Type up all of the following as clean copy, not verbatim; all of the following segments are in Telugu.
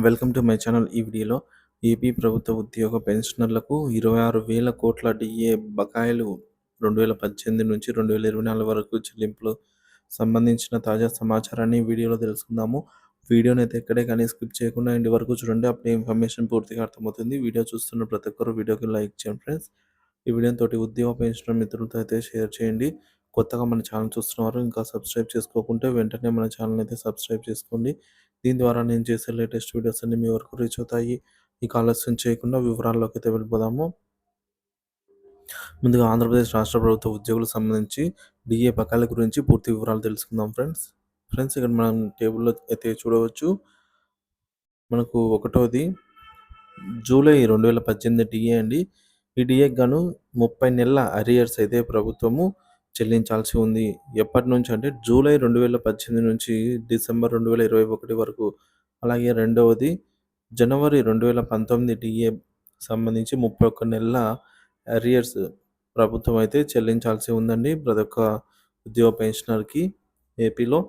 Welcome to my channel. ఈ వీడియోలో ఏపీ ప్రభుత్వ ఉద్యోగ పెన్షనర్లకు 26,000 కోట్ల డీఏ బకాయిలు 2018 నుంచి 2024 వరకు చెల్లింపులు సంబంధించిన తాజా సమాచారాన్ని ఈ వీడియోలో తెలుసుకుందాము. వీడియోని అయితే ఎక్కడే కానీ స్కిప్ చేయకుండా ఎండ్ వరకు చూడండి. అప్పుడే ఇన్ఫర్మేషన్ పూర్తిగా అర్థమవుతుంది. వీడియో చూస్తున్న ప్రతి ఒక్కరు వీడియోకి లైక్ చేయండి ఫ్రెండ్స్. ఈ వీడియోని తోటి ఉద్యోగ పెన్షనర్ మిత్రులతో అయితే షేర్ చేయండి. కొత్తగా మన ఛానల్ చూస్తున్నవారు ఇంకా సబ్స్క్రైబ్ చేసుకోకుంటే వెంటనే మన ఛానల్ అయితే సబ్స్క్రైబ్ చేసుకోండి. దీని ద్వారా నేను చేసే లేటెస్ట్ వీడియోస్ అన్ని మీ వరకు రీచ్ అవుతాయి. ఇక ఆలస్యం చేయకుండా వివరాల్లోకి అయితే వెళ్ళిపోదాము. ముందుగా ఆంధ్రప్రదేశ్ రాష్ట్ర ప్రభుత్వ ఉద్యోగులకు సంబంధించి డిఏ బకాయిల గురించి పూర్తి వివరాలు తెలుసుకుందాం ఫ్రెండ్స్ ఇక్కడ మనం టేబుల్లో అయితే చూడవచ్చు. మనకు ఒకటోది జూలై 2018 డిఏ అండి. ఈ డిఏకి గాను 30 నెలల అరియర్స్ అయితే ప్రభుత్వము చెల్లించాల్సి ఉంది. ఎప్పటి నుంచి అంటే జూలై 2018 నుంచి డిసెంబర్ 2021 వరకు. అలాగే రెండవది జనవరి 2019 డిఏ సంబంధించి 31 నెలల అరియర్స్ ప్రభుత్వం అయితే చెల్లించాల్సి ఉందండి ప్రతి ఒక్క ఉద్యోగ పెన్షనర్కి ఏపీలో.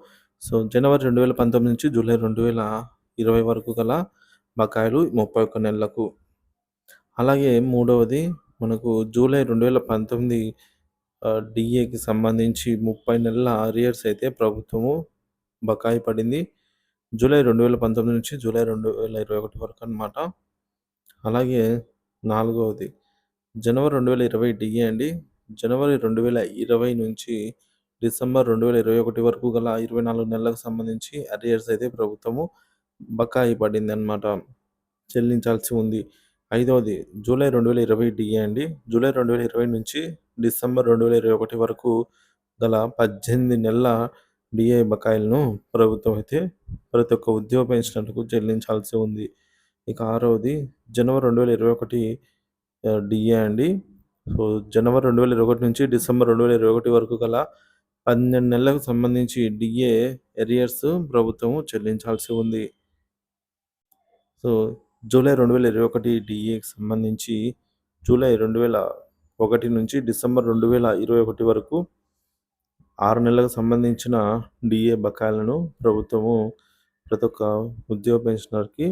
సో జనవరి 2019 నుంచి జూలై 2020 వరకు గల బకాయిలు 31 నెలలకు. అలాగే మూడవది మనకు జూలై 2019 డిఏకి సంబంధించి 30 నెలల అరియర్స్ అయితే ప్రభుత్వము బకాయి పడింది. జూలై 2019 నుంచి జూలై 2021 వరకు అనమాట. అలాగే నాలుగవది జనవరి 2020 డిఏ అండి. జనవరి 2020 నుంచి డిసెంబర్ 2021 వరకు గల 24 నెలలకు సంబంధించి అరియర్స్ అయితే ప్రభుత్వము బకాయి పడింది అనమాట, చెల్లించాల్సి ఉంది. ఐదవది జూలై 2020 డిఏ అండి. జూలై 2020 నుంచి డిసెంబర్ 2021 వరకు గల 18 నెలల డిఏ బకాయిలను ప్రభుత్వం అయితే ప్రతి ఒక్క ఉద్యోగ పెన్షనర్లకు చెల్లించాల్సి ఉంది. ఇక ఆరవది జనవరి 2021 డిఏ అండి. సో జనవరి 2021 నుంచి డిసెంబర్ 2021 వరకు గల 12 నెలలకు సంబంధించి డిఏ ఎరియర్స్ ప్రభుత్వము చెల్లించాల్సి ఉంది. సో జూలై 2021 డిఏకి సంబంధించి జూలై 2001 నుంచి డిసెంబర్ 2021 వరకు 6 నెలలకు సంబంధించిన డిఏ బకాయిలను ప్రభుత్వము ప్రతి ఒక్క ఉద్యోగ పెన్షనర్కి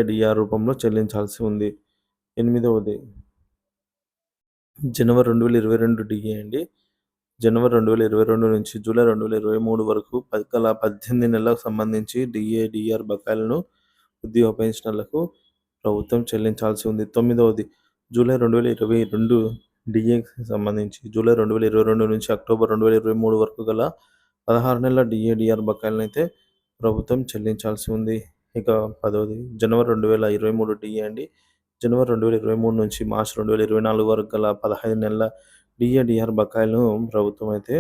డిఆర్ రూపంలో చెల్లించాల్సి ఉంది. ఎనిమిదవది జనవరి 2022 డిఏ అండి. జనవరి 2022 నుంచి జూలై 2023 వరకు గల 18 నెలలకు సంబంధించి డిఆర్ బకాయిలను ఉద్యోగ పెన్షనర్లకు ప్రభుత్వం చెల్లించాల్సి ఉంది. తొమ్మిదవది జూలై 2022 డిఏకి సంబంధించి జూలై 2022 నుంచి అక్టోబర్ 2023 వరకు గల 16 నెలల డిఆర్ బకాయిలను అయితే ప్రభుత్వం చెల్లించాల్సి ఉంది. ఇక పదవది జనవరి 2023 డిఏ అండి. జనవరి 2023 నుంచి మార్చి 2024 వరకు గల 15 నెలల డిఆర్ బకాయిలను ప్రభుత్వం అయితే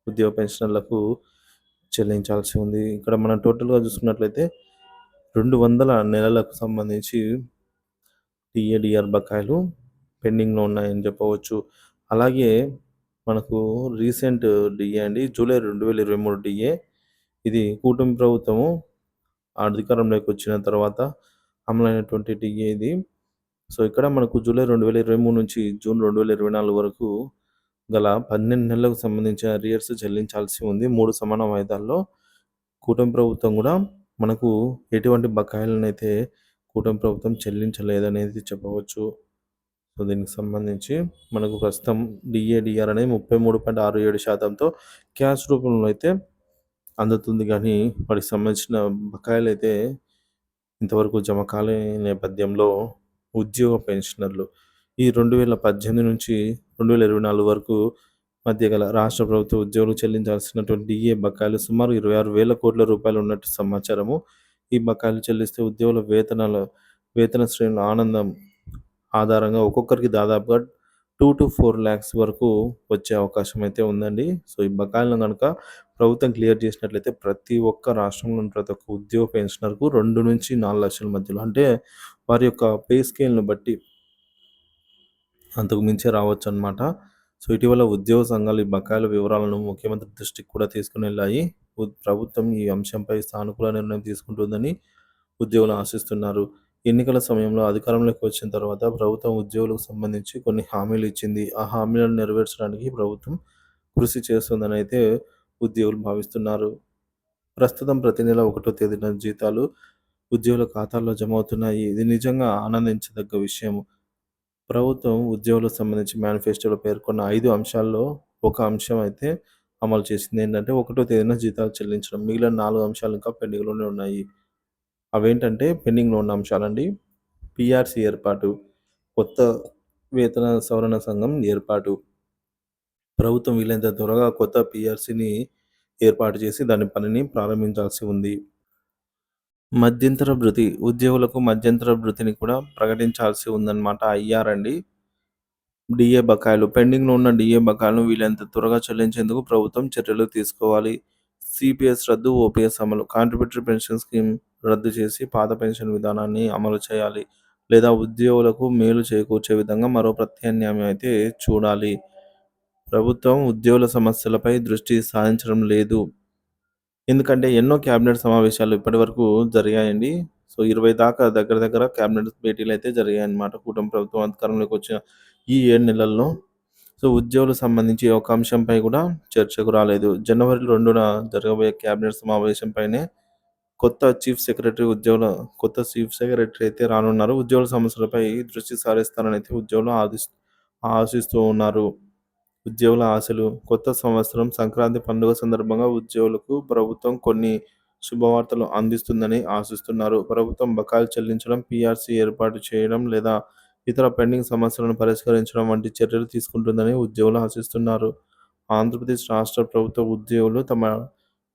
ఉద్యోగ పెన్షనర్లకు చెల్లించాల్సి ఉంది. ఇక్కడ మనం టోటల్గా చూసుకున్నట్లయితే 200 నెలలకు సంబంధించి డిఆర్ బకాయిలు పెండింగ్లో ఉన్నాయని చెప్పవచ్చు. అలాగే మనకు రీసెంట్ డిఏ అండి. July 2023 DA. ఇది కూటమి ప్రభుత్వము అధికారంలోకి వచ్చిన తర్వాత అమలైనటువంటి డిఏ ఇది. సో ఇక్కడ మనకు జూలై 2023 నుంచి జూన్ 2024 వరకు గల 12 నెలలకు సంబంధించిన అరియర్స్ చెల్లించాల్సి ఉంది. 3 సమాన వాయిదాల్లో. కూటమి ప్రభుత్వం కూడా మనకు ఎటువంటి బకాయిలను అయితే కూటమి ప్రభుత్వం చెల్లించలేదనేది చెప్పవచ్చు. సో దీనికి సంబంధించి మనకు ప్రస్తుతం డిఆర్ అనేది 33.67%తో క్యాష్ రూపంలో అయితే అందుతుంది. కానీ వాటికి సంబంధించిన బకాయిలు అయితే ఇంతవరకు జమ కాలే నేపథ్యంలో ఉద్యోగ పెన్షనర్లు ఈ 2018 నుంచి 2024 వరకు మధ్య గల రాష్ట్ర ప్రభుత్వ ఉద్యోగులు చెల్లించాల్సినటువంటి డిఏ బకాయిలు సుమారు 26,000 కోట్ల రూపాయలు ఉన్నట్టు సమాచారము. ఈ బకాయిలు చెల్లిస్తే ఉద్యోగుల వేతన శ్రేణుల ఆనందం ఆధారంగా ఒక్కొక్కరికి దాదాపుగా 2 to 4 lakhs వరకు వచ్చే అవకాశం అయితే ఉందండి. సో ఈ బకాయిలను కనుక ప్రభుత్వం క్లియర్ చేసినట్లయితే ప్రతి ఒక్క రాష్ట్రంలోని ప్రతి ఒక్క ఉద్యోగ పెన్షనర్కు 2 నుంచి 4 లక్షల మధ్యలో, అంటే వారి యొక్క పే స్కేల్ను బట్టి అంతకు మించే రావచ్చు అనమాట. సో ఇటీవల ఉద్యోగ సంఘాలు ఈ బకాయిల వివరాలను ముఖ్యమంత్రి దృష్టికి కూడా తీసుకుని వెళ్ళాయి. ప్రభుత్వం ఈ అంశంపై సానుకూల నిర్ణయం తీసుకుంటుందని ఉద్యోగులు ఆశిస్తున్నారు. ఎన్నికల సమయంలో అధికారంలోకి వచ్చిన తర్వాత ప్రభుత్వం ఉద్యోగులకు సంబంధించి కొన్ని హామీలు ఇచ్చింది. ఆ హామీలను నెరవేర్చడానికి ప్రభుత్వం కృషి చేస్తుందని అయితే ఉద్యోగులు భావిస్తున్నారు. ప్రస్తుతం ప్రతి నెల 1వ తేదీన జీతాలు ఉద్యోగుల ఖాతాల్లో జమ అవుతున్నాయి. ఇది నిజంగా ఆనందించదగ్గ విషయం. ప్రభుత్వం ఉద్యోగులకు సంబంధించి మేనిఫెస్టోలో పేర్కొన్న 5 అంశాల్లో ఒక అంశం అయితే అమలు చేసింది. ఏంటంటే, ఒకటో తేదీన జీతాలు చెల్లించడం. మిగిలిన 4 అంశాలు ఇంకా పెండింగ్‌లోనే ఉన్నాయి. అవేంటంటే పెండింగ్‌లో ఉన్న అంశాలండి. పీఆర్సీ ఏర్పాటు, కొత్త వేతన సవరణ సంఘం ఏర్పాటు. ప్రభుత్వం వీలైనంత త్వరగా కొత్త పీఆర్సీని ఏర్పాటు చేసి దాని పనిని ప్రారంభించాల్సి ఉంది. మధ్యంతర భృతి. ఉద్యోగులకు మధ్యంతర భృతిని కూడా ప్రకటించాల్సి ఉందన్నమాట. అండి. డీఏ బకాయిలు. పెండింగ్‌లో ఉన్న డీఏ బకాయిలను వీలైనంత త్వరగా చెల్లించేందుకు ప్రభుత్వం చర్యలు తీసుకోవాలి. సీపీఎస్ రద్దు, ఓపీఎస్ అమలు. కాంట్రిబ్యూటరీ పెన్షన్ స్కీమ్ రద్దు చేసి పాత పెన్షన్ విధానాన్ని అమలు చేయాలి. లేదా ఉద్యోగులకు మేలు చేకూర్చే విధంగా మరో ప్రత్యామ్నాయం అయితే చూడాలి. ప్రభుత్వం ఉద్యోగుల సమస్యలపై దృష్టి సారించడం లేదు. ఎందుకంటే ఎన్నో క్యాబినెట్ సమావేశాలు ఇప్పటివరకు జరిగాయండి. సో, 20 దాకా దగ్గర దగ్గర క్యాబినెట్ భేటీలయితే జరిగాయన్నమాట. కూటమి ప్రభుత్వం అధికారంలోకి వచ్చిన ఈ 7 నెలల్లో. సో, ఉద్యోగులకు సంబంధించి ఒక అంశంపై కూడా చర్చకు రాలేదు. జనవరి 2న జరగబోయే క్యాబినెట్ సమావేశంపైనే కొత్త చీఫ్ సెక్రటరీ అయితే రానున్నారు. ఉద్యోగుల సమస్యలపై దృష్టి సారిస్తారని అయితే ఉద్యోగులు ఆశిస్తూ ఉన్నారు. ఉద్యోగుల ఆశలు. కొత్త సంవత్సరం సంక్రాంతి పండుగ సందర్భంగా ఉద్యోగులకు ప్రభుత్వం కొన్ని శుభవార్తలు అందిస్తుందని ఆశిస్తున్నారు. ప్రభుత్వం బకాయిలు చెల్లించడం, పీఆర్సీ ఏర్పాటు చేయడం లేదా ఇతర పెండింగ్ సమస్యలను పరిష్కరించడం వంటి చర్యలు తీసుకుంటుందని ఉద్యోగులు ఆశిస్తున్నారు. ఆంధ్రప్రదేశ్ రాష్ట్ర ప్రభుత్వ ఉద్యోగులు తమ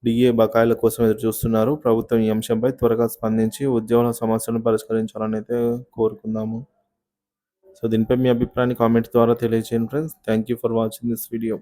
డీఏ బకాయిల కోసం ఎదురుచూస్తున్నారు. ప్రభుత్వం ఈ అంశంపై త్వరగా స్పందించి ఉద్యోగుల సమస్యలను పరిష్కరించాలని అయితే కోరుకుందాము. సో, దీనిపై మీ అభిప్రాయాన్ని కామెంట్ ద్వారా తెలియజేయండి friends. Thank you for watching this video.